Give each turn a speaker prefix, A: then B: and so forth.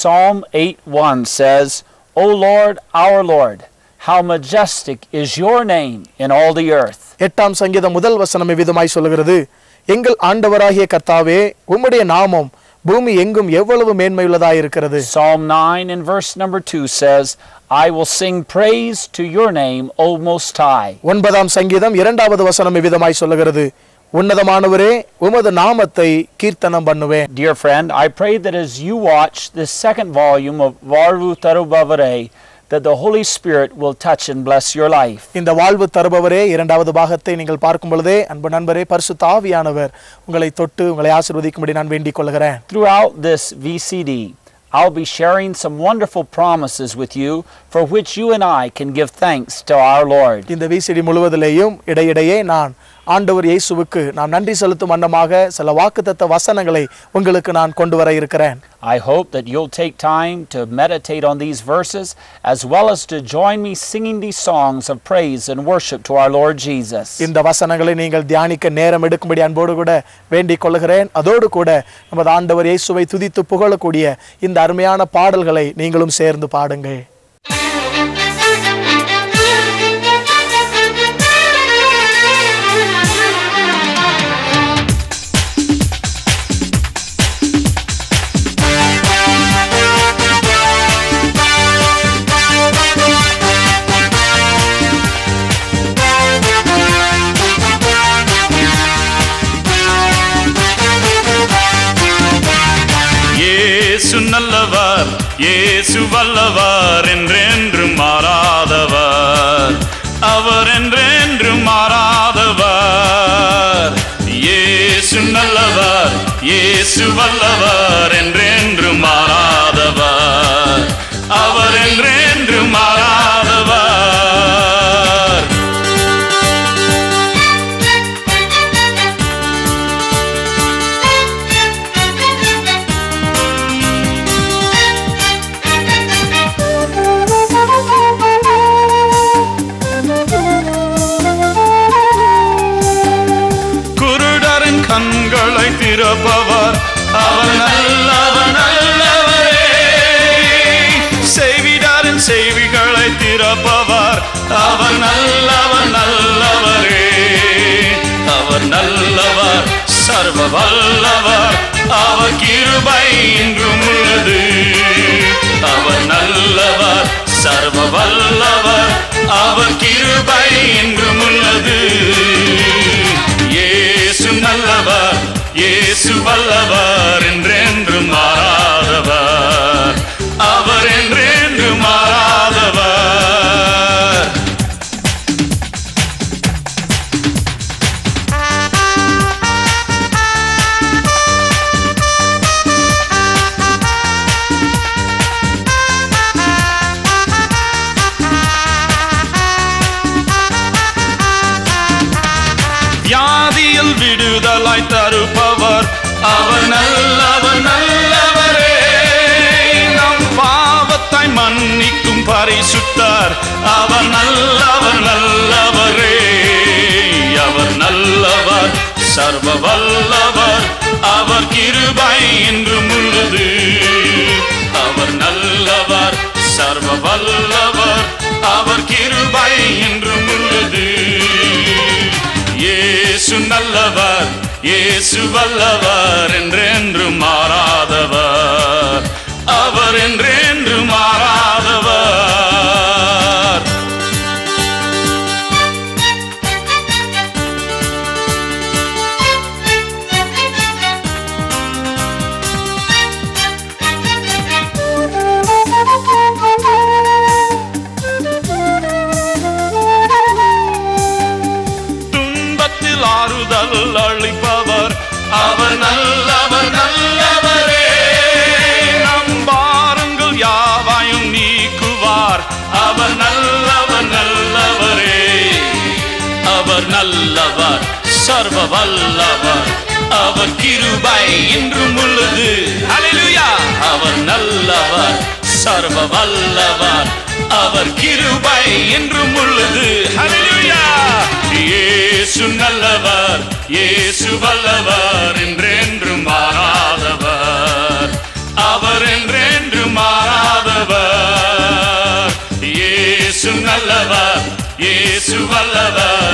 A: Psalm 8:1 says, O Lord, our Lord, how majestic is your name in all the earth.
B: 8ஆம் சங்கீதம் முதல் வசனம் இவ்விதமாய் சொல்கிறது, எங்கள் ஆண்டவராகிய கர்த்தாவே, உம்முடைய நாமம் பூமி எங்கும் எவ்வளவு மேன்மையுள்ளதாய் இருக்கிறது.
A: Psalm 9 and verse number 2 says, I will sing praise to your name, O Most High.
B: 9ஆம் சங்கீதம் 2வது வசனம் இவ்விதமாய் சொல்கிறது, உன்னதமானவரே, உமது நாமத்தை கீர்த்தனம் பண்ணுவேன்.
A: Dear friend, I pray that as you watch this second volume of Varvu Tarubavare, that the Holy Spirit will touch and bless your life.
B: இந்த வாழ்வு தருபவரே 2வது பாகத்தை நீங்கள் பார்க்கும் பொழுதே அன்பு நண்பரே, பரிசுத்த ஆவியானவர் உங்களை தொட்டு உங்களை ஆசீர்வதிக்கும்படி நான் வேண்டிக் கொள்கிறேன்.
A: Throughout this VCD, I'll be sharing some wonderful promises with you for which you and I can give thanks to our Lord.
B: இந்த VCD முழுவதிலேயும் இடையிடையே நான் ஆண்டவர் இயேசுவுக்கு நாம் நன்றி செலுத்தும் வண்ணமாக சில வாக்குத்தத்த வசனங்களை உங்களுக்கு நான் கொண்டு வர இருக்கிறேன்.
A: I hope that you'll take time to meditate on these verses as well as to join me singing these songs of praise and worship to our Lord Jesus.
B: இந்த வசனங்களை நீங்கள் தியானிக்க நேரம் எடுக்கும்படி அன்போடு கூட வேண்டிக் கொள்கிறேன். அதோடு கூட நமது ஆண்டவர் இயேசுவை துதித்து புகழக்கூடிய இந்த அருமையான பாடல்களை நீங்களும் சேர்ந்து பாடுங்கள்.
C: நல்லவர் இயேசு வல்லவர் என்றென்றும் மாறாதவர், அவர் என்றென்றும் மாறாதவர். இயேசு நல்லவர் இயேசு வல்லவர் என்றென்றும் மாறாதவர், அவர் என்றென்றும் மாறாதவர். கண்களை திறப்பவர் அவர் நல்லவர் நல்லவரே, செய்விடாரின் செய்விகளை திறப்பவர் அவர் நல்லவர் நல்லவரே. அவர் நல்லவர் சர்வ வல்லவர், அவர் கிருபை என்றும் உள்ளது. அவர் நல்லவர் சர்வ வல்லவர், அவர் கிருபை என்றும் உள்ளது. இயேசு நல்லவர் இயேசு வல்லவர் என்றென்றும் மாறாதவர், அவர் என்றென்றும் மாறாதவர். வியாதியில் விடுதலாய் தருப்பவர் அவர் நல்லவர் நல்லவரே. நம் பாவத்தை மன்னிக்கும் பரிசுத்தர் அவர் நல்லவர் நல்லவரே. அவர் நல்லவர் சர்வ வல்லவர், அவர் கிருபை என்றும் உள்ளது. அவர் நல்லவர் சர்வ வல்லவர், அவர் கிருபை என்றும் உள்ளது. இயேசு நல்லவர் இயேசு வல்லவர் என்றென்றும் மாறாதவர், அவர் என்றென்றும் மாறாதவர். துன்பத்தில் ஆறுதல் அளிப்பவர் அவர் நல்லவர் நல்லவரே. நம் பாருங்கள் யாவையும் நீக்குவார் அவர் நல்லவர் நல்லவரே. அவர் நல்லவர் சர்வ வல்லவர், அவர் கிருபை என்றும் உள்ளது. ஹல்லேலூயா. அவர் நல்லவர் சர்வ வல்லவர், அவர் கிருபை என்றும் உள்ளது. ஹல்லேலூயா. இயேசு நல்லவர் இயேசு வல்லவர் என்றென்றும் மாறாதவர், அவர் என்றென்றும் இயேசு வல்லவர்